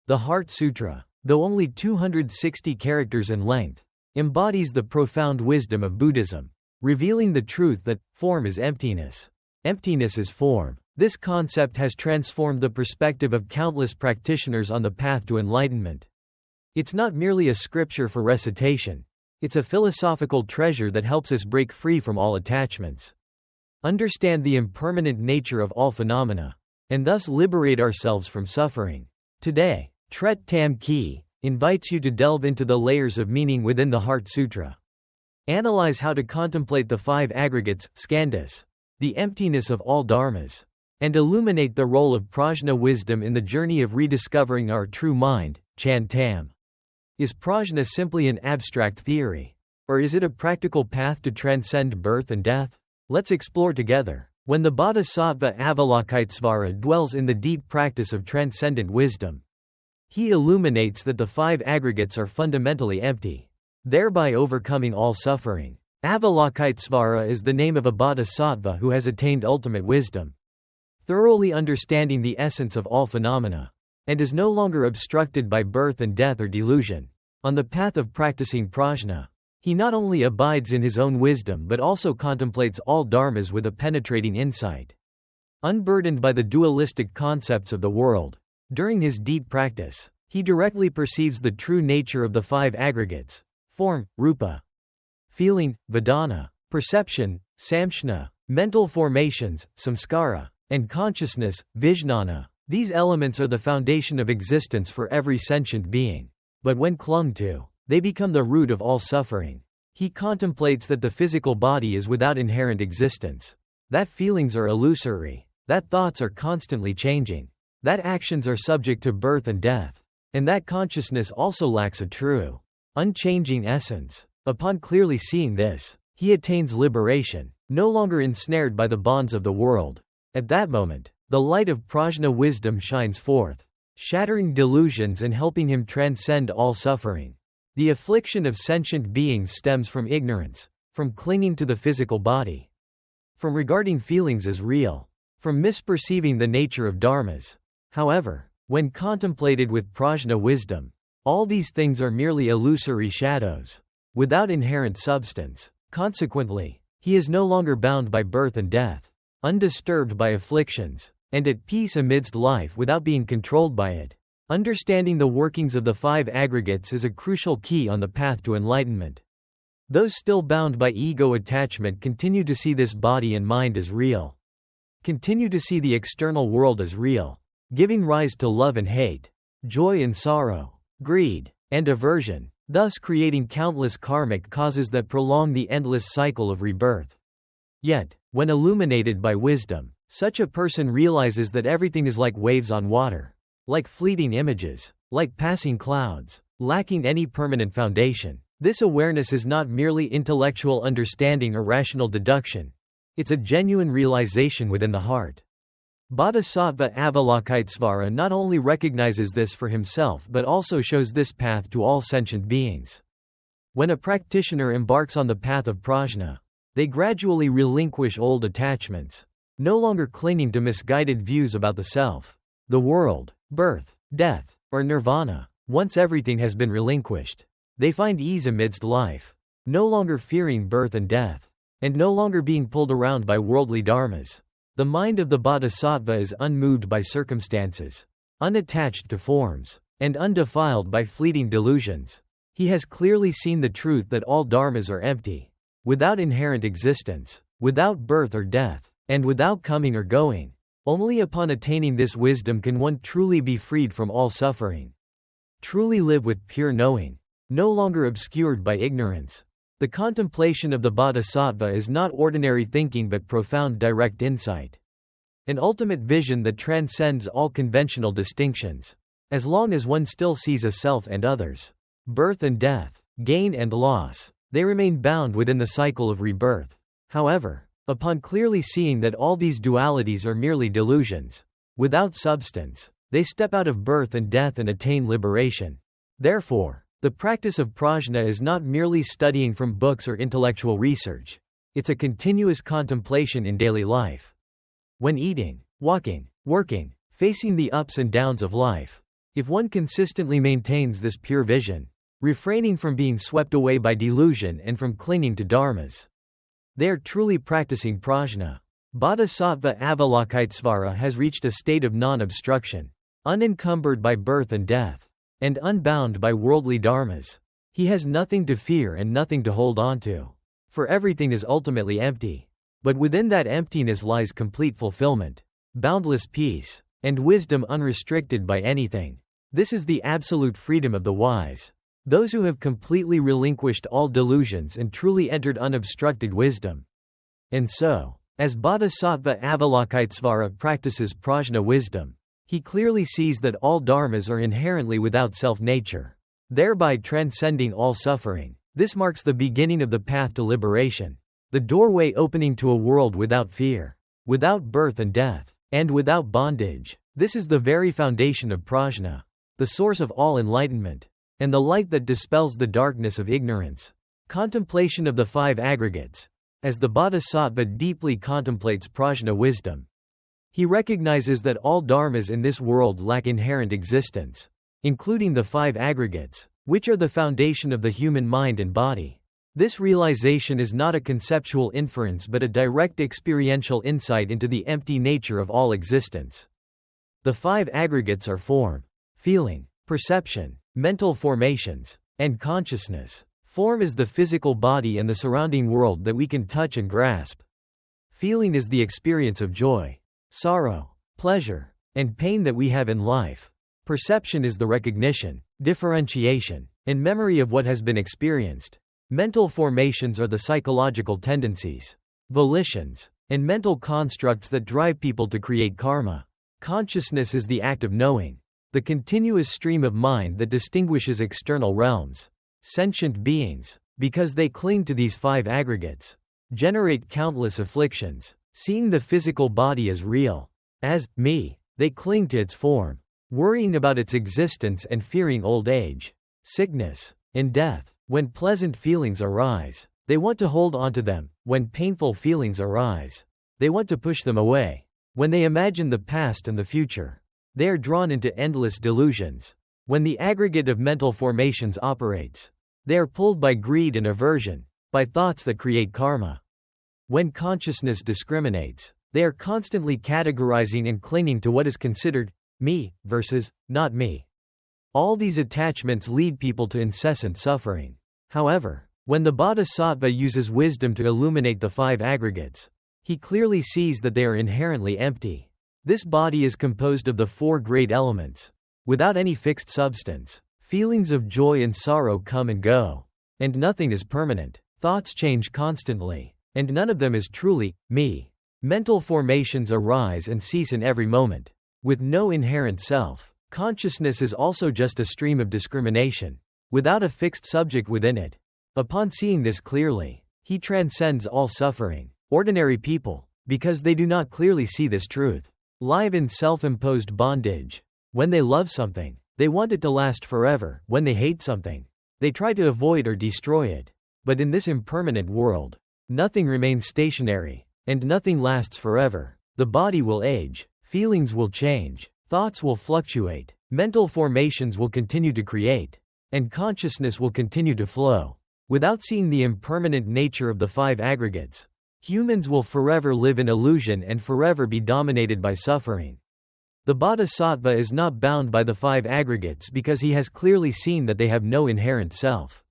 The Heart Sutra, though only 260 characters in length, embodies the profound wisdom of Buddhism, revealing the truth that form is emptiness. Emptiness is form. This concept has transformed the perspective of countless practitioners on the path to enlightenment. It's not merely a scripture for recitation, it's a philosophical treasure that helps us break free from all attachments, understand the impermanent nature of all phenomena, and thus liberate ourselves from suffering. Today, Tret Tam Ki invites you to delve into the layers of meaning within the Heart Sutra. Analyze how to contemplate the five aggregates, skandhas, the emptiness of all dharmas, and illuminate the role of prajna wisdom in the journey of rediscovering our true mind, Chan Tam. Is prajna simply an abstract theory? Or is it a practical path to transcend birth and death? Let's explore together. When the Bodhisattva Avalokitesvara dwells in the deep practice of transcendent wisdom, he illuminates that the five aggregates are fundamentally empty, thereby overcoming all suffering. Avalokitesvara is the name of a bodhisattva who has attained ultimate wisdom, thoroughly understanding the essence of all phenomena, and is no longer obstructed by birth and death or delusion. On the path of practicing prajna, he not only abides in his own wisdom but also contemplates all dharmas with a penetrating insight. Unburdened by the dualistic concepts of the world, during his deep practice, he directly perceives the true nature of the five aggregates: form, rupa; feeling, vedana; perception, samshna; mental formations, samskara; and consciousness, vijnana. These elements are the foundation of existence for every sentient being. But when clung to, they become the root of all suffering. He contemplates that the physical body is without inherent existence, that feelings are illusory, that thoughts are constantly changing, that actions are subject to birth and death, and that consciousness also lacks a true, unchanging essence. Upon clearly seeing this, he attains liberation, no longer ensnared by the bonds of the world. At that moment, the light of prajna wisdom shines forth, shattering delusions and helping him transcend all suffering. The affliction of sentient beings stems from ignorance, from clinging to the physical body, from regarding feelings as real, from misperceiving the nature of dharmas. However, when contemplated with prajna wisdom, all these things are merely illusory shadows, without inherent substance. Consequently, he is no longer bound by birth and death, undisturbed by afflictions, and at peace amidst life without being controlled by it. Understanding the workings of the five aggregates is a crucial key on the path to enlightenment. Those still bound by ego attachment continue to see this body and mind as real, continue to see the external world as real, giving rise to love and hate, joy and sorrow, greed and aversion, thus creating countless karmic causes that prolong the endless cycle of rebirth. Yet, when illuminated by wisdom, such a person realizes that everything is like waves on water, like fleeting images, like passing clouds, lacking any permanent foundation. This awareness is not merely intellectual understanding or rational deduction. It's a genuine realization within the heart. Bodhisattva Avalokitesvara not only recognizes this for himself but also shows this path to all sentient beings. When a practitioner embarks on the path of prajna, they gradually relinquish old attachments, no longer clinging to misguided views about the self, the world, birth, death, or nirvana. Once everything has been relinquished, they find ease amidst life, no longer fearing birth and death, and no longer being pulled around by worldly dharmas. The mind of the bodhisattva is unmoved by circumstances, unattached to forms, and undefiled by fleeting delusions. He has clearly seen the truth that all dharmas are empty, without inherent existence, without birth or death, and without coming or going. Only upon attaining this wisdom can one truly be freed from all suffering, truly live with pure knowing, no longer obscured by ignorance. The contemplation of the bodhisattva is not ordinary thinking but profound direct insight, an ultimate vision that transcends all conventional distinctions. As long as one still sees a self and others, birth and death, gain and loss, they remain bound within the cycle of rebirth. However, upon clearly seeing that all these dualities are merely delusions, without substance, they step out of birth and death and attain liberation. Therefore, the practice of prajna is not merely studying from books or intellectual research. It's a continuous contemplation in daily life. When eating, walking, working, facing the ups and downs of life, If one consistently maintains this pure vision, refraining from being swept away by delusion and from clinging to dharmas, they are truly practicing prajna. Bodhisattva Avalokitesvara has reached a state of non-obstruction, unencumbered by birth and death, and unbound by worldly dharmas. He has nothing to fear and nothing to hold on to, for everything is ultimately empty. But within that emptiness lies complete fulfillment, boundless peace, and wisdom unrestricted by anything. This is the absolute freedom of the wise, those who have completely relinquished all delusions and truly entered unobstructed wisdom. And so, as Bodhisattva Avalokitesvara practices prajna wisdom, he clearly sees that all dharmas are inherently without self-nature, thereby transcending all suffering. This marks the beginning of the path to liberation, the doorway opening to a world without fear, without birth and death, and without bondage. This is the very foundation of prajna, the source of all enlightenment, and the light that dispels the darkness of ignorance. Contemplation of the five aggregates. As the bodhisattva deeply contemplates prajna wisdom, he recognizes that all dharmas in this world lack inherent existence, including the five aggregates, which are the foundation of the human mind and body. This realization is not a conceptual inference but a direct experiential insight into the empty nature of all existence. The five aggregates are form, feeling, perception, mental formations, and consciousness. Form is the physical body and the surrounding world that we can touch and grasp. Feeling is the experience of joy, sorrow, pleasure, and pain that we have in life. Perception is the recognition, differentiation, and memory of what has been experienced. Mental formations are the psychological tendencies, volitions, and mental constructs that drive people to create karma. Consciousness is the act of knowing, the continuous stream of mind that distinguishes external realms. Sentient beings, because they cling to these five aggregates, generate countless afflictions. Seeing the physical body as real, as me, they cling to its form, worrying about its existence and fearing old age, sickness, and death. When pleasant feelings arise, they want to hold on to them. When painful feelings arise, they want to push them away. When they imagine the past and the future, they are drawn into endless delusions. When the aggregate of mental formations operates, they are pulled by greed and aversion, by thoughts that create karma. When consciousness discriminates, they are constantly categorizing and clinging to what is considered me versus not me. All these attachments lead people to incessant suffering. However, when the bodhisattva uses wisdom to illuminate the five aggregates, he clearly sees that they are inherently empty. This body is composed of the four great elements, without any fixed substance. Feelings of joy and sorrow come and go, and nothing is permanent. Thoughts change constantly, and none of them is truly me. Mental formations arise and cease in every moment, with no inherent self. Consciousness is also just a stream of discrimination, without a fixed subject within it. Upon seeing this clearly, he transcends all suffering. Ordinary people, because they do not clearly see this truth, live in self-imposed bondage. When they love something, they want it to last forever. When they hate something, they try to avoid or destroy it. But in this impermanent world, nothing remains stationary, and nothing lasts forever. The body will age, feelings will change, thoughts will fluctuate, mental formations will continue to create, and consciousness will continue to flow. Without seeing the impermanent nature of the five aggregates, humans will forever live in illusion and forever be dominated by suffering. The bodhisattva is not bound by the five aggregates because he has clearly seen that they have no inherent self.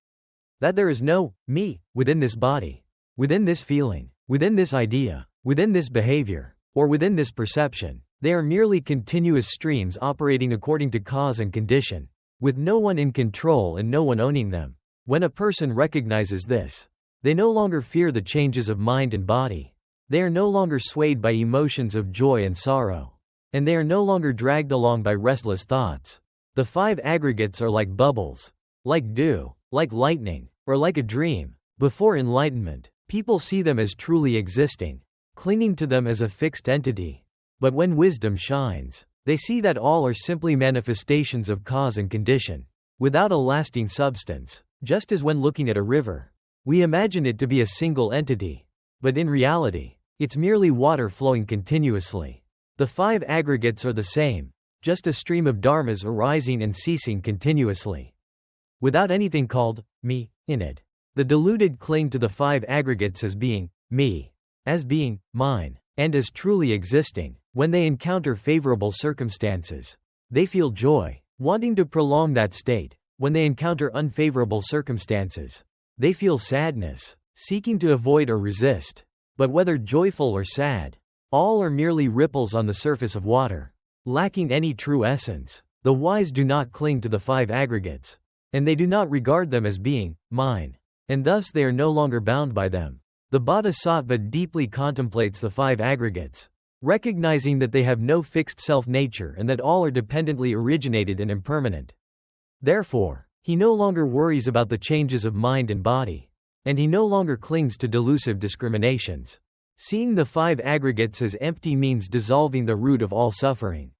That there is no me within this body, within this feeling, within this idea, within this behavior, or within this perception. They are merely continuous streams operating according to cause and condition, with no one in control and no one owning them. When a person recognizes this, they no longer fear the changes of mind and body. They are no longer swayed by emotions of joy and sorrow, and they are no longer dragged along by restless thoughts. The five aggregates are like bubbles, like dew, like lightning, or like a dream. Before enlightenment, people see them as truly existing, clinging to them as a fixed entity. But when wisdom shines, they see that all are simply manifestations of cause and condition, without a lasting substance. Just as when looking at a river, we imagine it to be a single entity, but in reality, it's merely water flowing continuously. The five aggregates are the same. just a stream of dharmas arising and ceasing continuously, without anything called me in it. The deluded cling to the five aggregates as being me, as being mine, and as truly existing. When they encounter favorable circumstances, they feel joy, wanting to prolong that state. When they encounter unfavorable circumstances, they feel sadness, seeking to avoid or resist. But whether joyful or sad, all are merely ripples on the surface of water, lacking any true essence. The wise do not cling to the five aggregates, and they do not regard them as being mine, and thus they are no longer bound by them. The bodhisattva deeply contemplates the five aggregates, recognizing that they have no fixed self-nature and that all are dependently originated and impermanent. Therefore, he no longer worries about the changes of mind and body, and he no longer clings to delusive discriminations. Seeing the five aggregates as empty means dissolving the root of all suffering.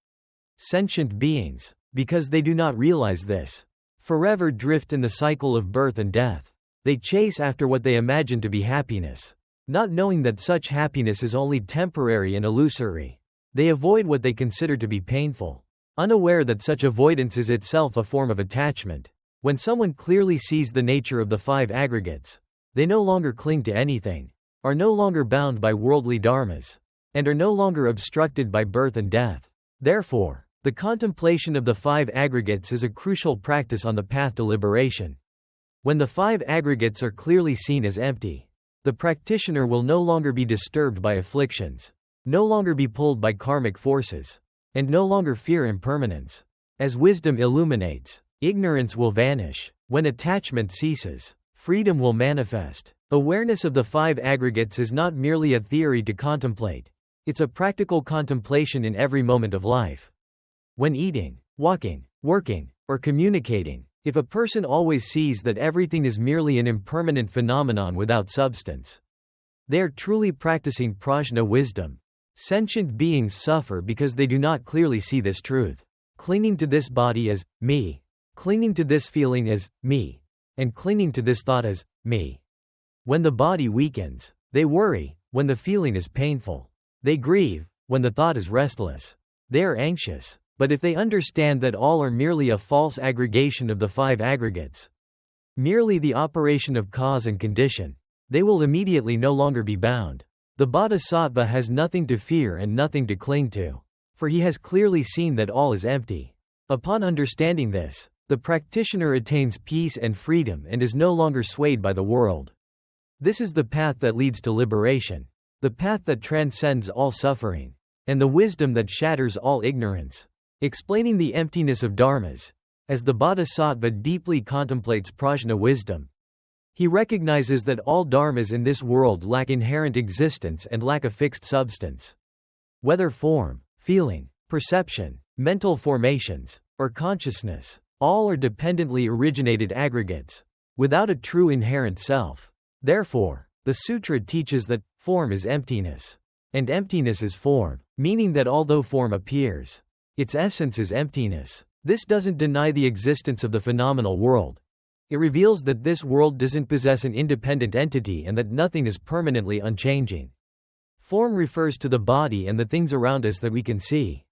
Sentient beings, because they do not realize this, forever drift in the cycle of birth and death. They chase after what they imagine to be happiness, not knowing that such happiness is only temporary and illusory. They avoid what they consider to be painful, unaware that such avoidance is itself a form of attachment. When someone clearly sees the nature of the five aggregates, they no longer cling to anything, are no longer bound by worldly dharmas, and are no longer obstructed by birth and death. Therefore, the contemplation of the five aggregates is a crucial practice on the path to liberation. When the five aggregates are clearly seen as empty, the practitioner will no longer be disturbed by afflictions, no longer be pulled by karmic forces, and no longer fear impermanence. As wisdom illuminates, ignorance will vanish. When attachment ceases, freedom will manifest. Awareness of the five aggregates is not merely a theory to contemplate, it's a practical contemplation in every moment of life. When eating, walking, working, or communicating, if a person always sees that everything is merely an impermanent phenomenon without substance, they are truly practicing prajna wisdom. Sentient beings suffer because they do not clearly see this truth. Clinging to this body as me, clinging to this feeling as me, and clinging to this thought as me. When the body weakens, they worry. When the feeling is painful, they grieve. When the thought is restless, they are anxious. But if they understand that all are merely a false aggregation of the five aggregates, merely the operation of cause and condition, they will immediately no longer be bound. The bodhisattva has nothing to fear and nothing to cling to, for he has clearly seen that all is empty. Upon understanding this, the practitioner attains peace and freedom and is no longer swayed by the world. This is the path that leads to liberation, the path that transcends all suffering, and the wisdom that shatters all ignorance. Explaining the emptiness of dharmas, as the bodhisattva deeply contemplates prajna wisdom, he recognizes that all dharmas in this world lack inherent existence and lack a fixed substance. Whether form, feeling, perception, mental formations, or consciousness, all are dependently originated aggregates, without a true inherent self. Therefore, the sutra teaches that form is emptiness, and emptiness is form, meaning that although form appears, its essence is emptiness. This doesn't deny the existence of the phenomenal world. It reveals that this world doesn't possess an independent entity and that nothing is permanently unchanging. Form refers to the body and the things around us that we can see,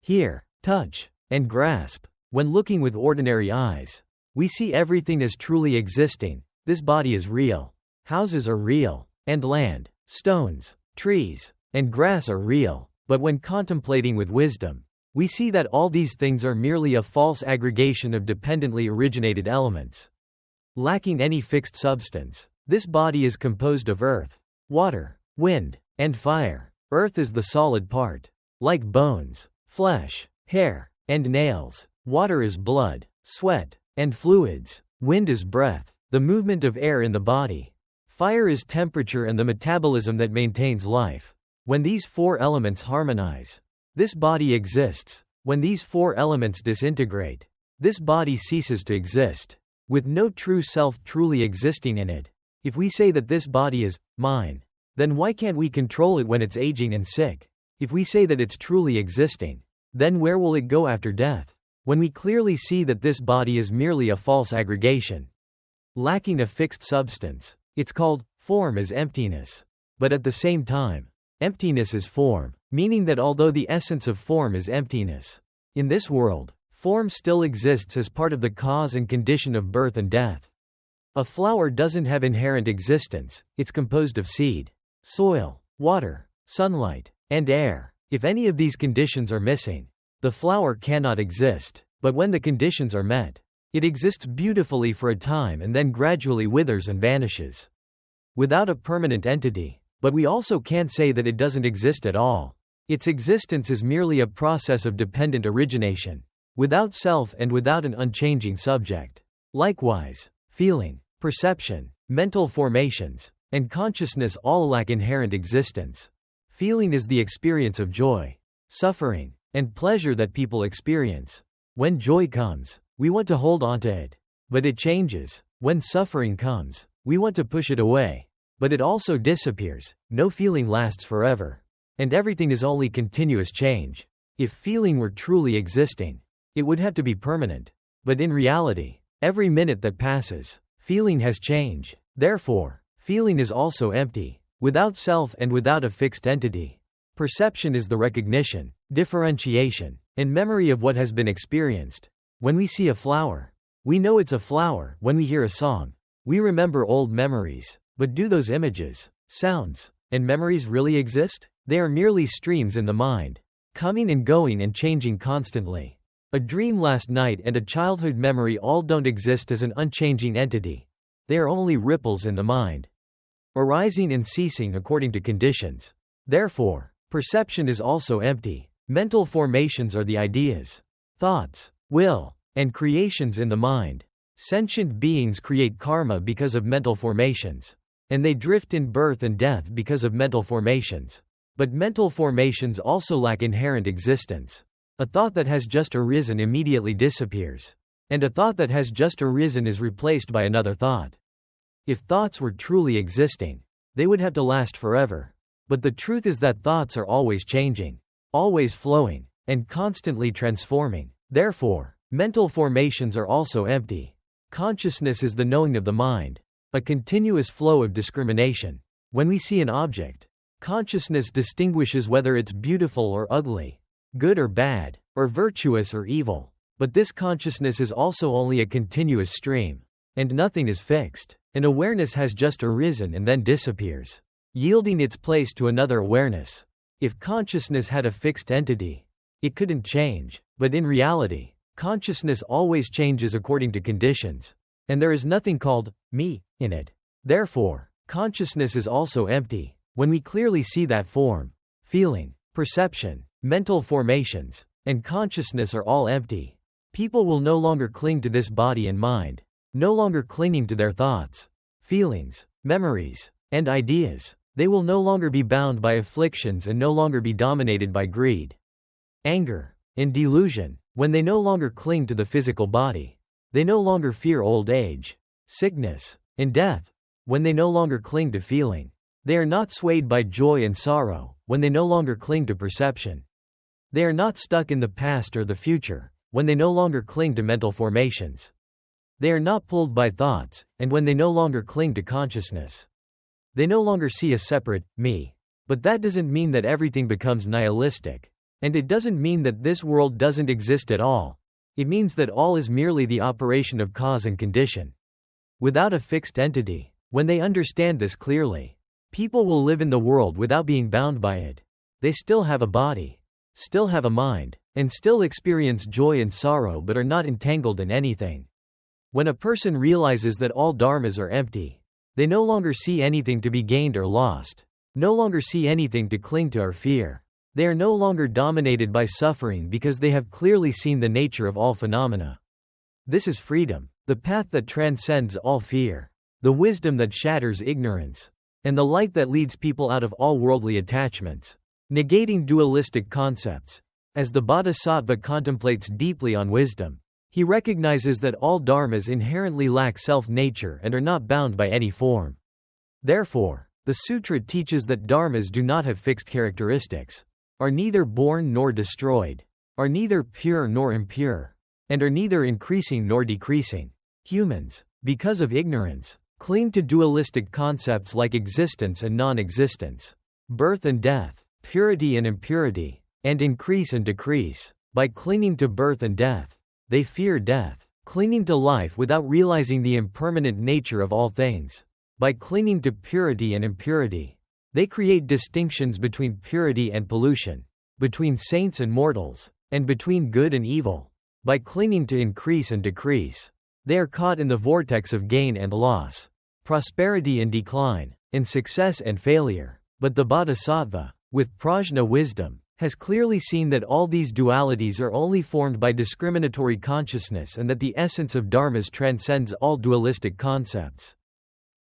hear, touch, and grasp. When looking with ordinary eyes, we see everything as truly existing. This body is real. Houses are real, and land, stones, trees, and grass are real. But when contemplating with wisdom, we see that all these things are merely a false aggregation of dependently originated elements, lacking any fixed substance. This body is composed of earth, water, wind, and fire. Earth is the solid part, like bones, flesh, hair, and nails. Water is blood, sweat, and fluids. Wind is breath, the movement of air in the body. Fire is temperature and the metabolism that maintains life. When these four elements harmonize, this body exists. When these four elements disintegrate, this body ceases to exist, with no true self truly existing in it. If we say that this body is mine, then why can't we control it when it's aging and sick? If we say that it's truly existing, then where will it go after death? When we clearly see that this body is merely a false aggregation, lacking a fixed substance, it's called form as emptiness. But at the same time, emptiness is form, meaning that although the essence of form is emptiness, In this world, form still exists as part of the cause and condition of birth and death. A flower doesn't have inherent existence, it's composed of seed, soil, water, sunlight, and air. If any of these conditions are missing, the flower cannot exist, but when the conditions are met, it exists beautifully for a time and then gradually withers and vanishes. Without a permanent entity, but we also can't say that it doesn't exist at all. Its existence is merely a process of dependent origination, without self and without an unchanging subject. Likewise, feeling, perception, mental formations, and consciousness all lack inherent existence. Feeling is the experience of joy, suffering, and pleasure that people experience. When joy comes, we want to hold on to it, but it changes. When suffering comes, we want to push it away, but it also disappears. No feeling lasts forever. And everything is only continuous change. If feeling were truly existing, it would have to be permanent. But in reality, every minute that passes, feeling has changed. Therefore, feeling is also empty, without self and without a fixed entity. Perception is the recognition, differentiation, and memory of what has been experienced. When we see a flower, we know it's a flower. When we hear a song, we remember old memories. But do those images, sounds, and memories really exist? They are merely streams in the mind, coming and going and changing constantly. A dream last night and a childhood memory all don't exist as an unchanging entity. They are only ripples in the mind, arising and ceasing according to conditions. Therefore, perception is also empty. Mental formations are the ideas, thoughts, will, and creations in the mind. Sentient beings create karma because of mental formations, and they drift in birth and death because of mental formations. But mental formations also lack inherent existence. A thought that has just arisen immediately disappears, and a thought that has just arisen is replaced by another thought. If thoughts were truly existing, they would have to last forever. But the truth is that thoughts are always changing, always flowing, and constantly transforming. Therefore, mental formations are also empty. Consciousness is the knowing of the mind, a continuous flow of discrimination. When we see an object, consciousness distinguishes whether it's beautiful or ugly, good or bad, or virtuous or evil. But this consciousness is also only a continuous stream, and nothing is fixed. An awareness has just arisen and then disappears, yielding its place to another awareness. If consciousness had a fixed entity, it couldn't change. But in reality, consciousness always changes according to conditions, and there is nothing called me in it. Therefore, consciousness is also empty. When we clearly see that form, feeling, perception, mental formations, and consciousness are all empty, people will no longer cling to this body and mind, no longer clinging to their thoughts, feelings, memories, and ideas. They will no longer be bound by afflictions and no longer be dominated by greed, anger, and delusion. When they no longer cling to the physical body, they no longer fear old age, sickness, and death. When they no longer cling to feeling, they are not swayed by joy and sorrow. When they no longer cling to perception, they are not stuck in the past or the future. When they no longer cling to mental formations, they are not pulled by thoughts. And when they no longer cling to consciousness, they no longer see a separate me. But that doesn't mean that everything becomes nihilistic. And it doesn't mean that this world doesn't exist at all. It means that all is merely the operation of cause and condition, without a fixed entity. When they understand this clearly, people will live in the world without being bound by it. They still have a body, still have a mind, and still experience joy and sorrow but are not entangled in anything. When a person realizes that all dharmas are empty, they no longer see anything to be gained or lost, no longer see anything to cling to or fear. They are no longer dominated by suffering because they have clearly seen the nature of all phenomena. This is freedom, the path that transcends all fear, the wisdom that shatters ignorance, and the light that leads people out of all worldly attachments, negating dualistic concepts. As the bodhisattva contemplates deeply on wisdom, he recognizes that all dharmas inherently lack self-nature and are not bound by any form. Therefore, the sutra teaches that dharmas do not have fixed characteristics, are neither born nor destroyed, are neither pure nor impure, and are neither increasing nor decreasing. Humans, because of ignorance, cling to dualistic concepts like existence and non-existence, birth and death, purity and impurity, and increase and decrease. By clinging to birth and death, they fear death. Clinging to life without realizing the impermanent nature of all things. By clinging to purity and impurity, they create distinctions between purity and pollution, between saints and mortals, and between good and evil. By clinging to increase and decrease, they are caught in the vortex of gain and loss, prosperity and decline, and success and failure. But the Bodhisattva, with prajna wisdom, has clearly seen that all these dualities are only formed by discriminatory consciousness and that the essence of dharmas transcends all dualistic concepts.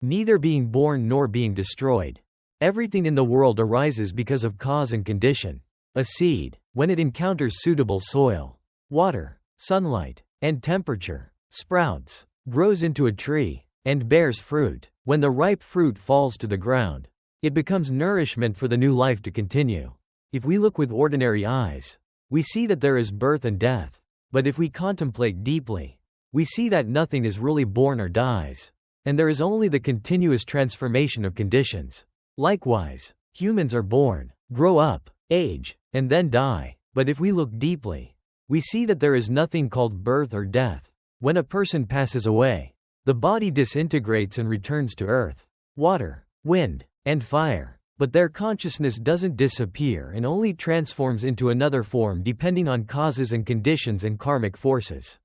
Neither being born nor being destroyed. Everything in the world arises because of cause and condition. A seed, when it encounters suitable soil, water, sunlight, and temperature, sprouts, grows into a tree, and bears fruit. When the ripe fruit falls to the ground, it becomes nourishment for the new life to continue. If we look with ordinary eyes, we see that there is birth and death. But if we contemplate deeply, we see that nothing is really born or dies, and there is only the continuous transformation of conditions. Likewise, humans are born, grow up, age, and then die. But if we look deeply, we see that there is nothing called birth or death. When a person passes away, the body disintegrates and returns to earth, water, wind, and fire. But their consciousness doesn't disappear and only transforms into another form depending on causes and conditions and karmic forces.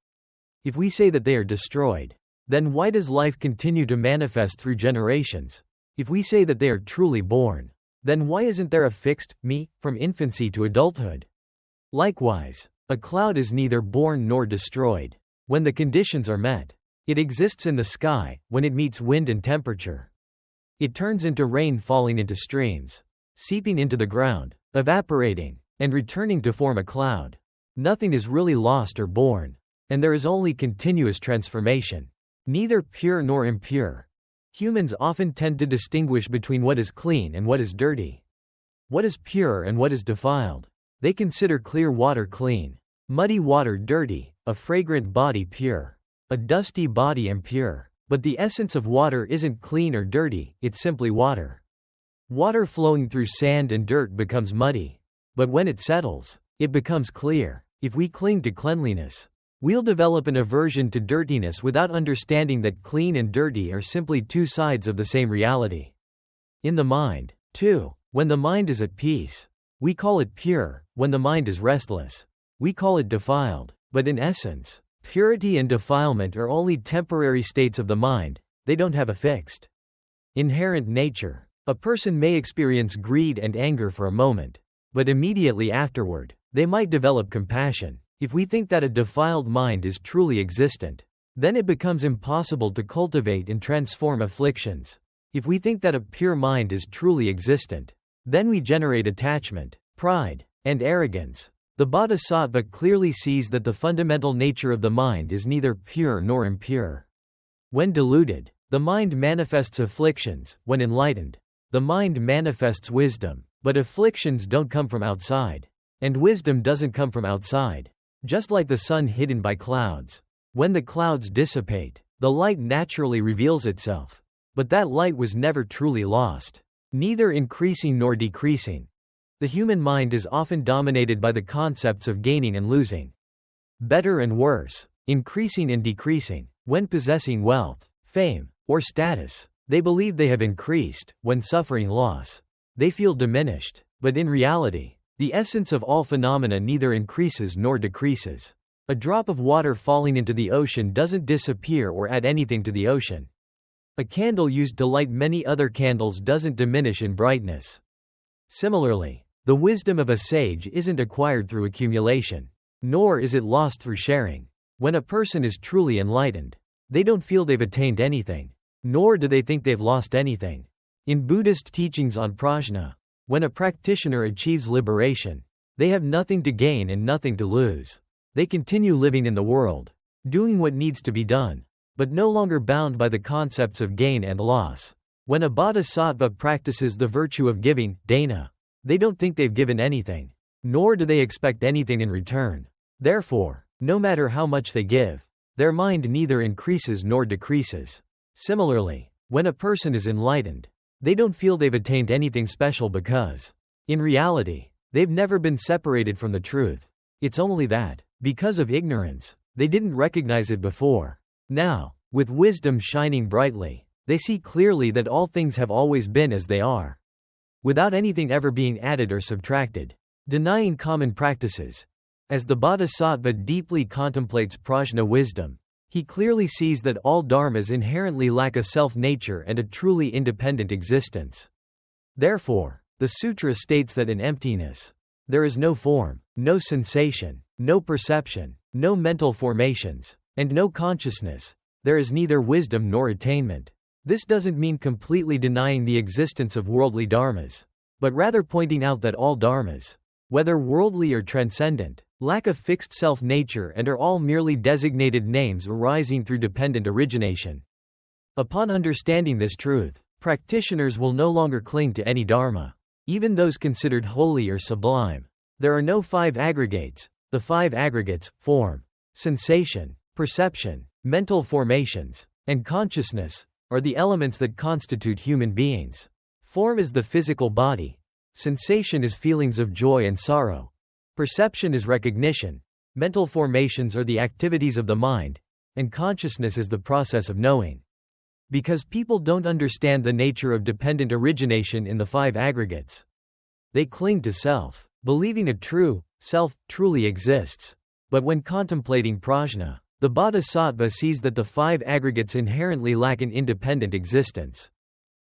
If we say that they are destroyed, then why does life continue to manifest through generations? If we say that they are truly born, then why isn't there a fixed me from infancy to adulthood? Likewise, a cloud is neither born nor destroyed. When the conditions are met, it exists in the sky. When it meets wind and temperature, it turns into rain, falling into streams, seeping into the ground, evaporating, and returning to form a cloud. Nothing is really lost or born, and there is only continuous transformation. Neither pure nor impure. Humans often tend to distinguish between what is clean and what is dirty, what is pure and what is defiled. They consider clear water clean, muddy water dirty, a fragrant body pure, a dusty body impure. But the essence of water isn't clean or dirty, it's simply water. Water flowing through sand and dirt becomes muddy. But when it settles, it becomes clear. If we cling to cleanliness, we'll develop an aversion to dirtiness without understanding that clean and dirty are simply two sides of the same reality. In the mind, too, when the mind is at peace, we call it pure. When the mind is restless, we call it defiled. But in essence, purity and defilement are only temporary states of the mind, they don't have a fixed, inherent nature. A person may experience greed and anger for a moment, but immediately afterward, they might develop compassion. If we think that a defiled mind is truly existent, then it becomes impossible to cultivate and transform afflictions. If we think that a pure mind is truly existent, then we generate attachment, pride, and arrogance. The Bodhisattva clearly sees that the fundamental nature of the mind is neither pure nor impure. When deluded, the mind manifests afflictions. When enlightened, the mind manifests wisdom. But afflictions don't come from outside, and wisdom doesn't come from outside. Just like the sun hidden by clouds. When the clouds dissipate, the light naturally reveals itself. But that light was never truly lost, neither increasing nor decreasing. The human mind is often dominated by the concepts of gaining and losing, better and worse, increasing and decreasing. When possessing wealth, fame, or status, they believe they have increased. When suffering loss, they feel diminished. But in reality, the essence of all phenomena neither increases nor decreases. A drop of water falling into the ocean doesn't disappear or add anything to the ocean. A candle used to light many other candles doesn't diminish in brightness. Similarly, the wisdom of a sage isn't acquired through accumulation, nor is it lost through sharing. When a person is truly enlightened, they don't feel they've attained anything, nor do they think they've lost anything. In Buddhist teachings on prajna, when a practitioner achieves liberation, they have nothing to gain and nothing to lose. They continue living in the world, doing what needs to be done, but no longer bound by the concepts of gain and loss. When a bodhisattva practices the virtue of giving, dana, they don't think they've given anything, nor do they expect anything in return. Therefore, no matter how much they give, their mind neither increases nor decreases. Similarly, when a person is enlightened, they don't feel they've attained anything special because, in reality, they've never been separated from the truth. It's only that, because of ignorance, they didn't recognize it before. Now, with wisdom shining brightly, they see clearly that all things have always been as they are, without anything ever being added or subtracted. Denying common practices. As the bodhisattva deeply contemplates prajna wisdom, he clearly sees that all dharmas inherently lack a self-nature and a truly independent existence. Therefore, the sutra states that in emptiness, there is no form, no sensation, no perception, no mental formations, and no consciousness. There is neither wisdom nor attainment. This doesn't mean completely denying the existence of worldly dharmas, but rather pointing out that all dharmas, whether worldly or transcendent, lack a fixed self-nature and are all merely designated names arising through dependent origination. Upon understanding this truth, practitioners will no longer cling to any dharma, even those considered holy or sublime. There are no five aggregates. The five aggregates, form, sensation, perception, mental formations, and consciousness, are the elements that constitute human beings. Form is the physical body. Sensation is feelings of joy and sorrow. Perception is recognition. Mental formations are the activities of the mind. And consciousness is the process of knowing. Because people don't understand the nature of dependent origination in the five aggregates, they cling to self, believing a true self truly exists. But when contemplating prajna, the bodhisattva sees that the five aggregates inherently lack an independent existence.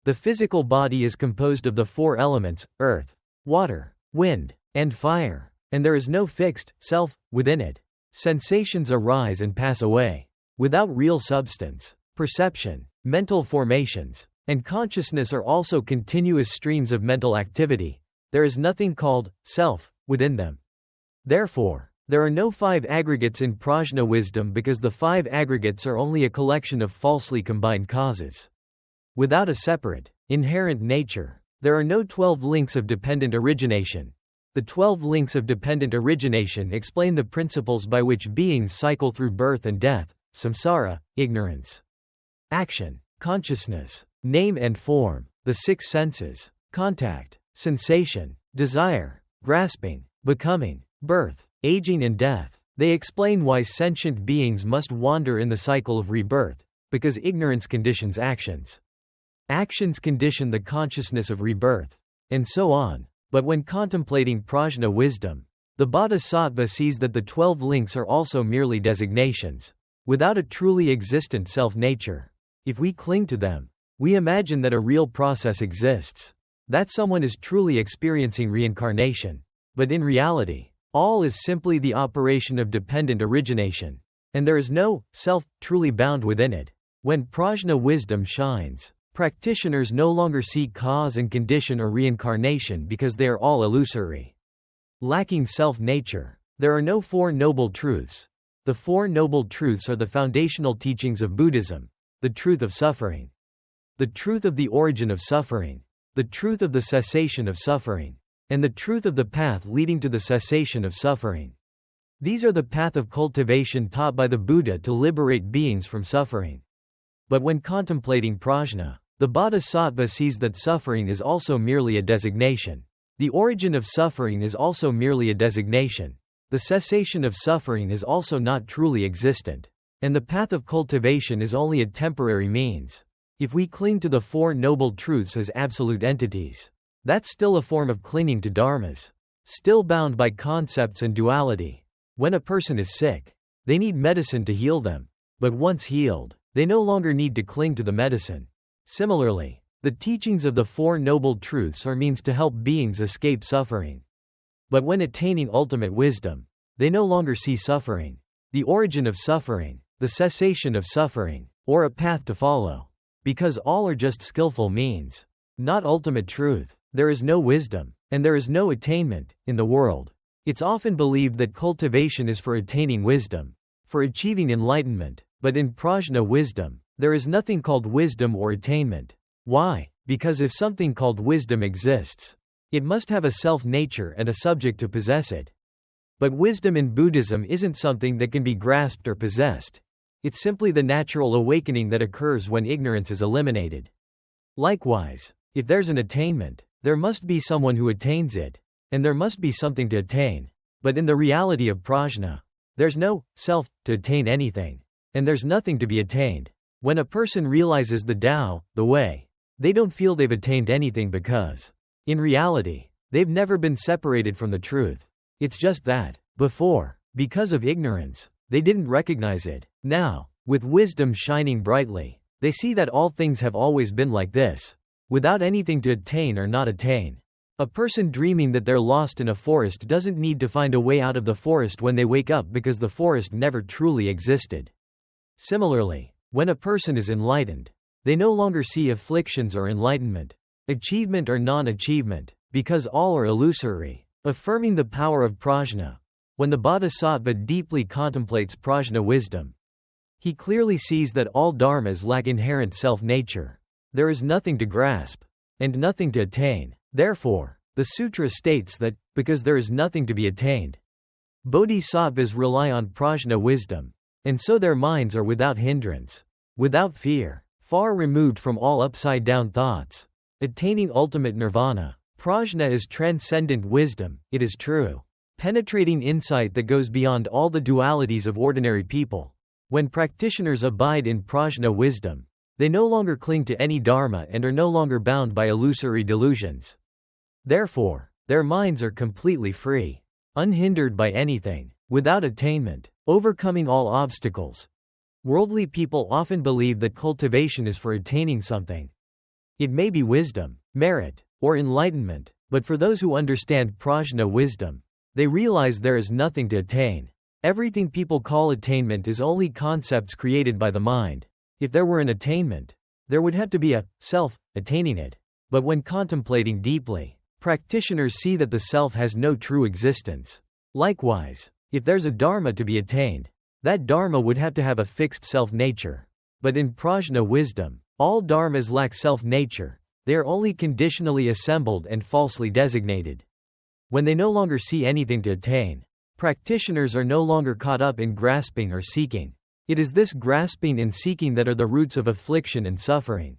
The physical body is composed of the four elements, earth, water, wind, and fire, and there is no fixed self within it. Sensations arise and pass away, without real substance. Perception, mental formations, and consciousness are also continuous streams of mental activity. There is nothing called self within them. Therefore, there are no five aggregates in prajna wisdom because the five aggregates are only a collection of falsely combined causes. Without a separate, inherent nature, there are no 12 links of dependent origination. The 12 links of dependent origination explain the principles by which beings cycle through birth and death, samsara, ignorance, action, consciousness, name and form, the six senses, contact, sensation, desire, grasping, becoming, birth, aging and death. They explain why sentient beings must wander in the cycle of rebirth, because ignorance conditions actions. Actions condition the consciousness of rebirth, and so on. But when contemplating prajna wisdom, the bodhisattva sees that the 12 links are also merely designations, without a truly existent self-nature. If we cling to them, we imagine that a real process exists, that someone is truly experiencing reincarnation. But in reality, all is simply the operation of dependent origination, and there is no self truly bound within it. When prajna wisdom shines, practitioners no longer see cause and condition or reincarnation because they are all illusory. Lacking self-nature, there are no Four Noble Truths. The Four Noble Truths are the foundational teachings of Buddhism: the truth of suffering, the truth of the origin of suffering, the truth of the cessation of suffering, and the truth of the path leading to the cessation of suffering. These are the path of cultivation taught by the Buddha to liberate beings from suffering. But when contemplating prajna, the bodhisattva sees that suffering is also merely a designation. The origin of suffering is also merely a designation. The cessation of suffering is also not truly existent. And the path of cultivation is only a temporary means. If we cling to the Four Noble Truths as absolute entities, that's still a form of clinging to dharmas, still bound by concepts and duality. When a person is sick, they need medicine to heal them. But once healed, they no longer need to cling to the medicine. Similarly, the teachings of the Four Noble Truths are means to help beings escape suffering. But when attaining ultimate wisdom, they no longer see suffering, the origin of suffering, the cessation of suffering, or a path to follow. Because all are just skillful means, not ultimate truth. There is no wisdom, and there is no attainment, in the world. It's often believed that cultivation is for attaining wisdom, for achieving enlightenment, but in prajna wisdom, there is nothing called wisdom or attainment. Why? Because if something called wisdom exists, it must have a self-nature and a subject to possess it. But wisdom in Buddhism isn't something that can be grasped or possessed. It's simply the natural awakening that occurs when ignorance is eliminated. Likewise, if there's an attainment, there must be someone who attains it, and there must be something to attain. But in the reality of prajna, there's no self to attain anything, and there's nothing to be attained. When a person realizes the Tao, the way, they don't feel they've attained anything because, in reality, they've never been separated from the truth. It's just that, before, because of ignorance, they didn't recognize it. Now, with wisdom shining brightly, they see that all things have always been like this, without anything to attain or not attain. A person dreaming that they're lost in a forest doesn't need to find a way out of the forest when they wake up because the forest never truly existed. Similarly, when a person is enlightened, they no longer see afflictions or enlightenment, achievement or non-achievement, because all are illusory. Affirming the power of prajna, when the bodhisattva deeply contemplates prajna wisdom, he clearly sees that all dharmas lack inherent self-nature. There is nothing to grasp, and nothing to attain. Therefore, the sutra states that, because there is nothing to be attained, bodhisattvas rely on prajna wisdom, and so their minds are without hindrance, without fear, far removed from all upside-down thoughts, attaining ultimate nirvana. Prajna is transcendent wisdom, it is true, penetrating insight that goes beyond all the dualities of ordinary people. When practitioners abide in prajna wisdom, they no longer cling to any dharma and are no longer bound by illusory delusions. Therefore, their minds are completely free, unhindered by anything, without attainment, overcoming all obstacles. Worldly people often believe that cultivation is for attaining something. It may be wisdom, merit, or enlightenment, but for those who understand prajna wisdom, they realize there is nothing to attain. Everything people call attainment is only concepts created by the mind. If there were an attainment, there would have to be a self attaining it. But when contemplating deeply, practitioners see that the self has no true existence. Likewise, if there's a dharma to be attained, that dharma would have to have a fixed self-nature. But in prajna wisdom, all dharmas lack self-nature, they are only conditionally assembled and falsely designated. When they no longer see anything to attain, practitioners are no longer caught up in grasping or seeking. It is this grasping and seeking that are the roots of affliction and suffering.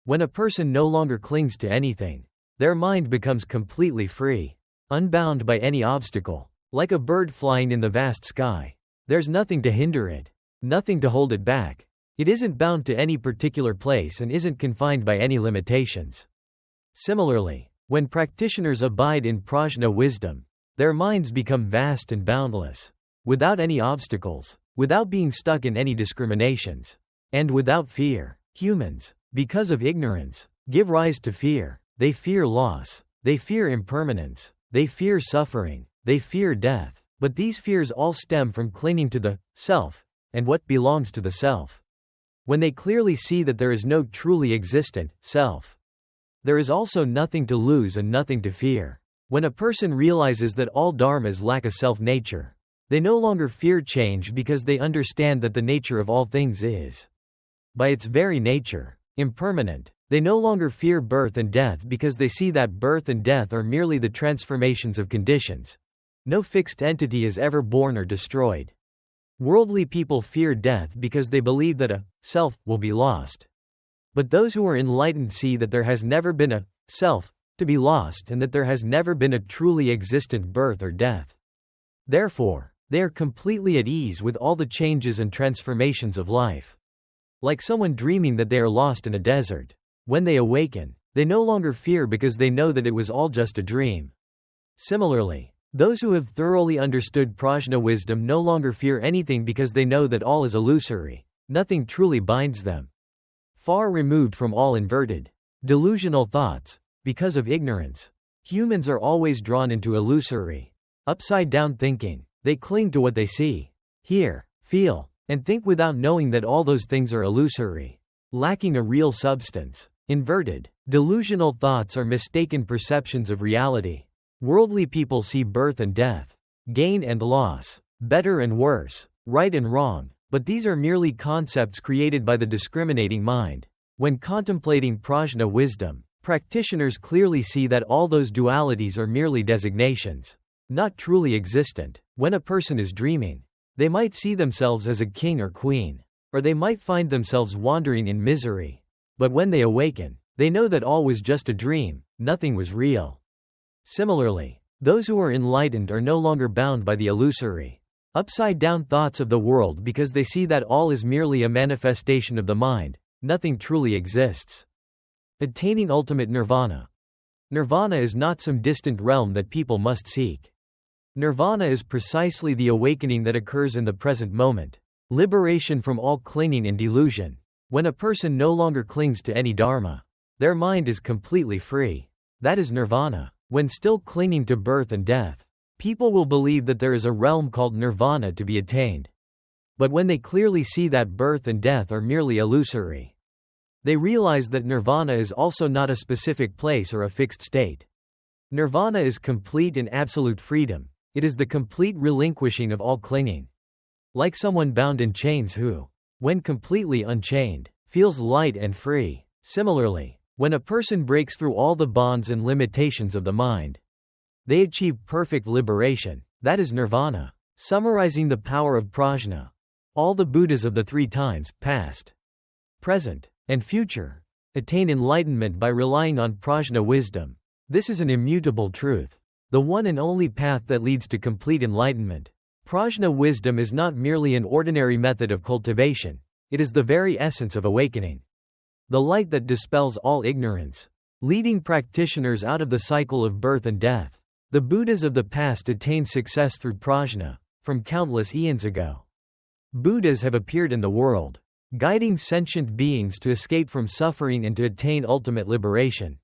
When a person no longer clings to anything, their mind becomes completely free, unbound by any obstacle. Like a bird flying in the vast sky, there's nothing to hinder it, nothing to hold it back. It isn't bound to any particular place and isn't confined by any limitations. Similarly, when practitioners abide in prajna wisdom, their minds become vast and boundless, without any obstacles, without being stuck in any discriminations, and without fear. Humans, because of ignorance, give rise to fear. They fear loss, they fear impermanence, they fear suffering, they fear death. But these fears all stem from clinging to the self and what belongs to the self. When they clearly see that there is no truly existent self, there is also nothing to lose and nothing to fear. When a person realizes that all dharmas lack a self-nature, they no longer fear change because they understand that the nature of all things is, by its very nature, impermanent. They no longer fear birth and death because they see that birth and death are merely the transformations of conditions. No fixed entity is ever born or destroyed. Worldly people fear death because they believe that a self will be lost. But those who are enlightened see that there has never been a self to be lost and that there has never been a truly existent birth or death. Therefore, they are completely at ease with all the changes and transformations of life. Like someone dreaming that they are lost in a desert. When they awaken, they no longer fear because they know that it was all just a dream. Similarly, those who have thoroughly understood prajna wisdom no longer fear anything because they know that all is illusory. Nothing truly binds them. Far removed from all inverted, delusional thoughts, because of ignorance, humans are always drawn into illusory, upside-down thinking. They cling to what they see, hear, feel, and think without knowing that all those things are illusory, lacking a real substance. Inverted, delusional thoughts are mistaken perceptions of reality. Worldly people see birth and death, gain and loss, better and worse, right and wrong, but these are merely concepts created by the discriminating mind. When contemplating prajna wisdom, practitioners clearly see that all those dualities are merely designations, not truly existent. When a person is dreaming, they might see themselves as a king or queen, or they might find themselves wandering in misery. But when they awaken, they know that all was just a dream, nothing was real. Similarly, Those who are enlightened are no longer bound by the illusory, upside-down thoughts of the world because they see that all is merely a manifestation of the mind, nothing truly exists. Attaining ultimate nirvana. Nirvana is not some distant realm that people must seek. Nirvana is precisely the awakening that occurs in the present moment, liberation from all clinging and delusion. When a person no longer clings to any dharma, their mind is completely free. That is nirvana. When still clinging to birth and death, people will believe that there is a realm called nirvana to be attained. But when they clearly see that birth and death are merely illusory, they realize that nirvana is also not a specific place or a fixed state. Nirvana is complete and absolute freedom. It is the complete relinquishing of all clinging. Like someone bound in chains who, when completely unchained, feels light and free. Similarly, when a person breaks through all the bonds and limitations of the mind, they achieve perfect liberation. That is nirvana. Summarizing the power of prajna, all the Buddhas of the 3 times, past, present, and future, attain enlightenment by relying on prajna wisdom. This is an immutable truth, the one and only path that leads to complete enlightenment. Prajna wisdom is not merely an ordinary method of cultivation, it is the very essence of awakening. The light that dispels all ignorance, leading practitioners out of the cycle of birth and death. The Buddhas of the past attained success through prajna, from countless eons ago. Buddhas have appeared in the world, guiding sentient beings to escape from suffering and to attain ultimate liberation.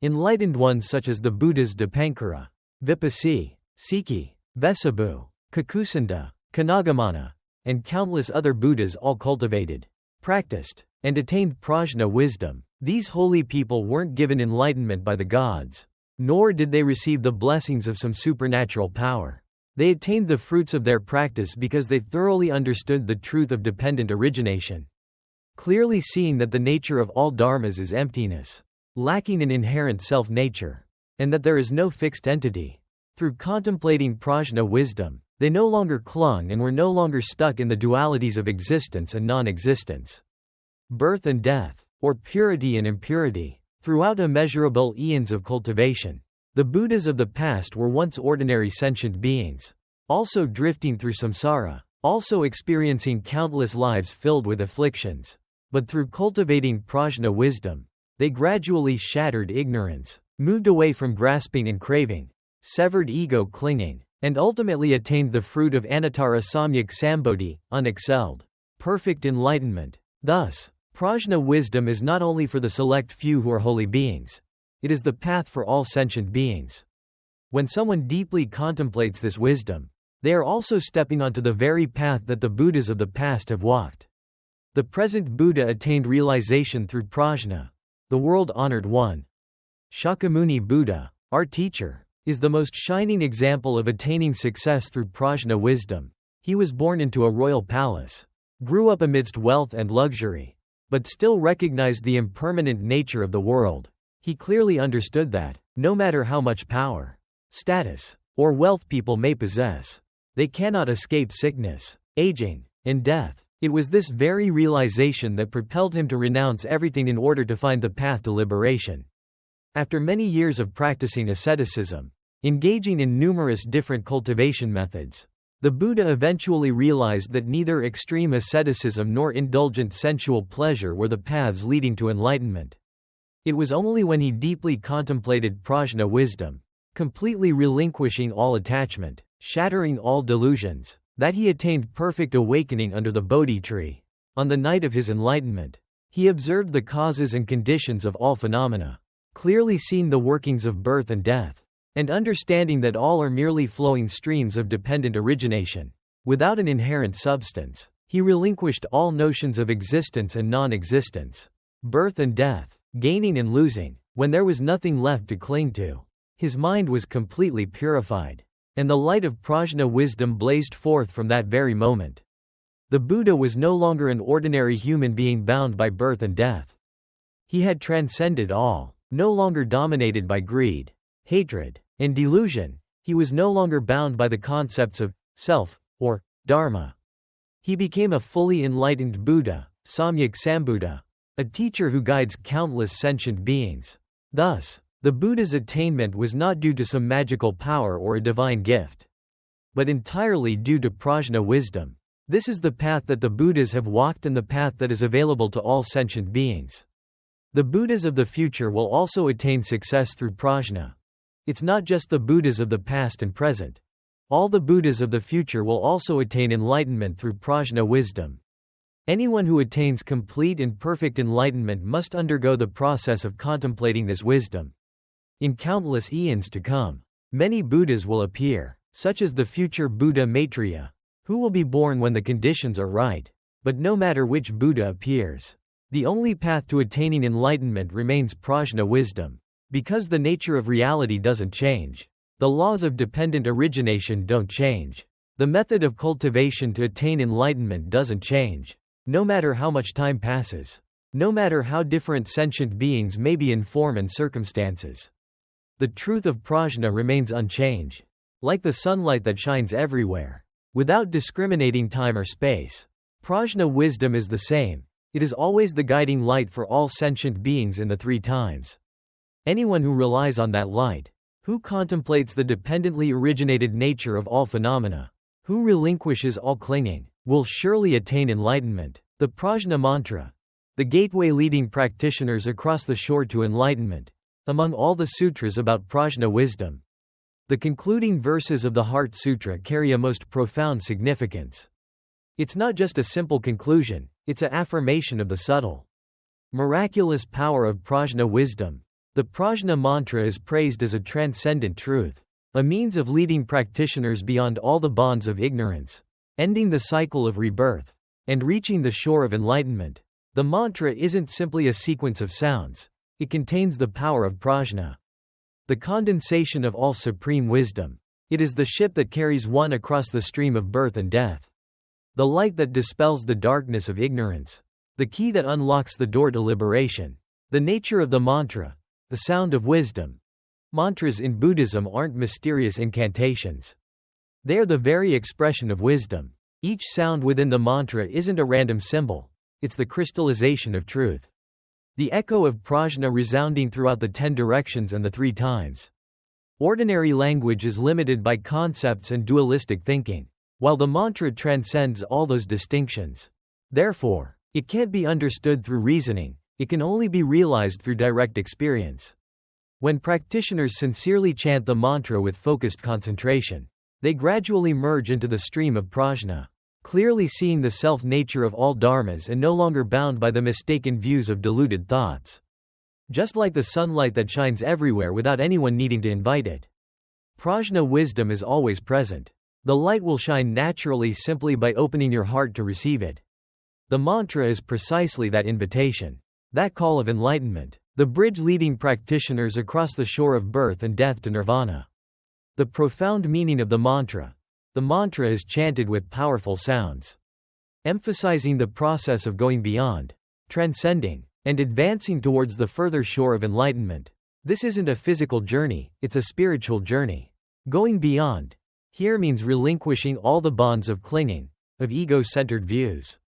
Enlightened ones such as the Buddhas Dipankara, Vipassi, Sikhi, Vesabhu, Kakusanda, Kanagamana, and countless other Buddhas all cultivated, practiced, and attained prajna wisdom. These holy people weren't given enlightenment by the gods, nor did they receive the blessings of some supernatural power. They attained the fruits of their practice because they thoroughly understood the truth of dependent origination, clearly seeing that the nature of all dharmas is emptiness, lacking an inherent self-nature, and that there is no fixed entity. Through contemplating prajna wisdom, they no longer clung and were no longer stuck in the dualities of existence and non-existence, birth and death, or purity and impurity. Throughout immeasurable eons of cultivation, the Buddhas of the past were once ordinary sentient beings, also drifting through samsara, also experiencing countless lives filled with afflictions. But through cultivating prajna wisdom, they gradually shattered ignorance, moved away from grasping and craving, severed ego clinging, and ultimately attained the fruit of anuttara samyak sambodhi, unexcelled, perfect enlightenment. Thus, prajna wisdom is not only for the select few who are holy beings, it is the path for all sentient beings. When someone deeply contemplates this wisdom, they are also stepping onto the very path that the Buddhas of the past have walked. The present Buddha attained realization through prajna, the world-honored one. Shakyamuni Buddha, our teacher, is the most shining example of attaining success through prajna wisdom. He was born into a royal palace, grew up amidst wealth and luxury, but still recognized the impermanent nature of the world. He clearly understood that, no matter how much power, status, or wealth people may possess, they cannot escape sickness, aging, and death. It was this very realization that propelled him to renounce everything in order to find the path to liberation. After many years of practicing asceticism, engaging in numerous different cultivation methods, the Buddha eventually realized that neither extreme asceticism nor indulgent sensual pleasure were the paths leading to enlightenment. It was only when he deeply contemplated prajna wisdom, completely relinquishing all attachment, shattering all delusions, that he attained perfect awakening under the Bodhi tree. On the night of his enlightenment, he observed the causes and conditions of all phenomena, clearly seeing the workings of birth and death, and understanding that all are merely flowing streams of dependent origination, without an inherent substance. He relinquished all notions of existence and non-existence, birth and death, gaining and losing, when there was nothing left to cling to. His mind was completely purified, and the light of prajna wisdom blazed forth from that very moment. The Buddha was no longer an ordinary human being bound by birth and death. He had transcended all, no longer dominated by greed, hatred, and delusion. He was no longer bound by the concepts of self or dharma. He became a fully enlightened Buddha, Samyak Sambuddha, a teacher who guides countless sentient beings. Thus, The Buddha's attainment was not due to some magical power or a divine gift, but entirely due to prajna wisdom. This is the path that the Buddhas have walked and the path that is available to all sentient beings. The Buddhas of the future will also attain success through prajna. It's not just the Buddhas of the past and present. All the Buddhas of the future will also attain enlightenment through prajna wisdom. Anyone who attains complete and perfect enlightenment must undergo the process of contemplating this wisdom. In countless eons to come, many Buddhas will appear, such as the future Buddha Maitreya, who will be born when the conditions are right. But no matter which Buddha appears, the only path to attaining enlightenment remains prajna wisdom. Because the nature of reality doesn't change. The laws of dependent origination don't change. The method of cultivation to attain enlightenment doesn't change. No matter how much time passes. No matter how different sentient beings may be in form and circumstances. The truth of prajna remains unchanged. Like the sunlight that shines everywhere, without discriminating time or space. Prajna wisdom is the same. It is always the guiding light for all sentient beings in the three times. Anyone who relies on that light, who contemplates the dependently originated nature of all phenomena, who relinquishes all clinging, will surely attain enlightenment. The prajna mantra, the gateway leading practitioners across the shore to enlightenment. Among all the sutras about prajna wisdom, the concluding verses of the Heart Sutra carry a most profound significance. It's not just a simple conclusion, it's an affirmation of the subtle, miraculous power of prajna wisdom. The prajna mantra is praised as a transcendent truth, a means of leading practitioners beyond all the bonds of ignorance, ending the cycle of rebirth, and reaching the shore of enlightenment. The mantra isn't simply a sequence of sounds, it contains the power of prajna, the condensation of all supreme wisdom. It is the ship that carries one across the stream of birth and death, the light that dispels the darkness of ignorance, the key that unlocks the door to liberation. The nature of the mantra, the sound of wisdom. Mantras in Buddhism aren't mysterious incantations. They are the very expression of wisdom. Each sound within the mantra isn't a random symbol, it's the crystallization of truth. The echo of prajna resounding throughout the 10 directions and the 3 times. Ordinary language is limited by concepts and dualistic thinking, while the mantra transcends all those distinctions. Therefore, it can't be understood through reasoning. It can only be realized through direct experience. When practitioners sincerely chant the mantra with focused concentration, they gradually merge into the stream of prajna, clearly seeing the self-nature of all dharmas and no longer bound by the mistaken views of deluded thoughts. Just like the sunlight that shines everywhere without anyone needing to invite it. Prajna wisdom is always present. The light will shine naturally simply by opening your heart to receive it. The mantra is precisely that invitation. That call of enlightenment, the bridge leading practitioners across the shore of birth and death to nirvana. The profound meaning of the mantra. The mantra is chanted with powerful sounds, emphasizing the process of going beyond, transcending, and advancing towards the further shore of enlightenment. This isn't a physical journey, it's a spiritual journey. Going beyond here means relinquishing all the bonds of clinging, of ego-centered views,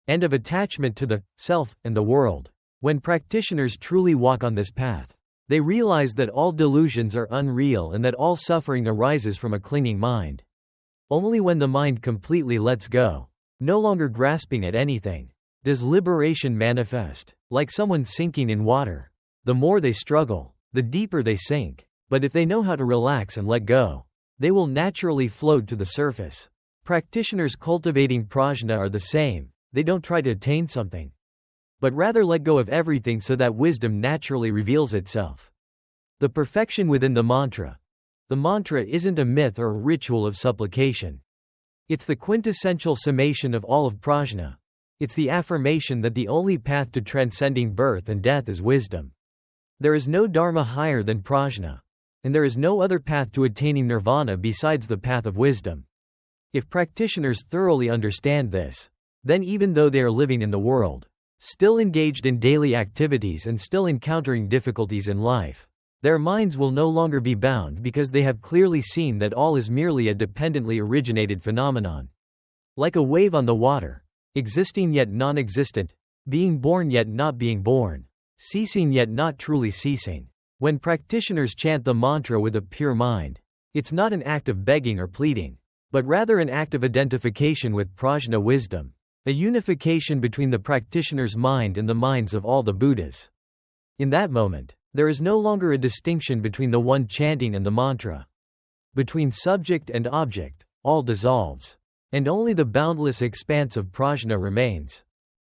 and of attachment to the self and the world. When practitioners truly walk on this path, they realize that all delusions are unreal and that all suffering arises from a clinging mind. Only when the mind completely lets go, no longer grasping at anything, does liberation manifest. Like someone sinking in water. The more they struggle, the deeper they sink. But if they know how to relax and let go, they will naturally float to the surface. Practitioners cultivating prajna are the same. They don't try to attain something, but rather let go of everything so that wisdom naturally reveals itself. The perfection within the mantra. The mantra isn't a myth or a ritual of supplication. It's the quintessential summation of all of prajna. It's the affirmation that the only path to transcending birth and death is wisdom. There is no dharma higher than prajna, and there is no other path to attaining nirvana besides the path of wisdom. If practitioners thoroughly understand this, then even though they are living in the world, still engaged in daily activities and still encountering difficulties in life, their minds will no longer be bound because they have clearly seen that all is merely a dependently originated phenomenon. Like a wave on the water, existing yet non-existent, being born yet not being born, ceasing yet not truly ceasing. When practitioners chant the mantra with a pure mind, it's not an act of begging or pleading, but rather an act of identification with prajna wisdom, a unification between the practitioner's mind and the minds of all the Buddhas. In that moment, there is no longer a distinction between the one chanting and the mantra. Between subject and object, all dissolves, and only the boundless expanse of prajna remains.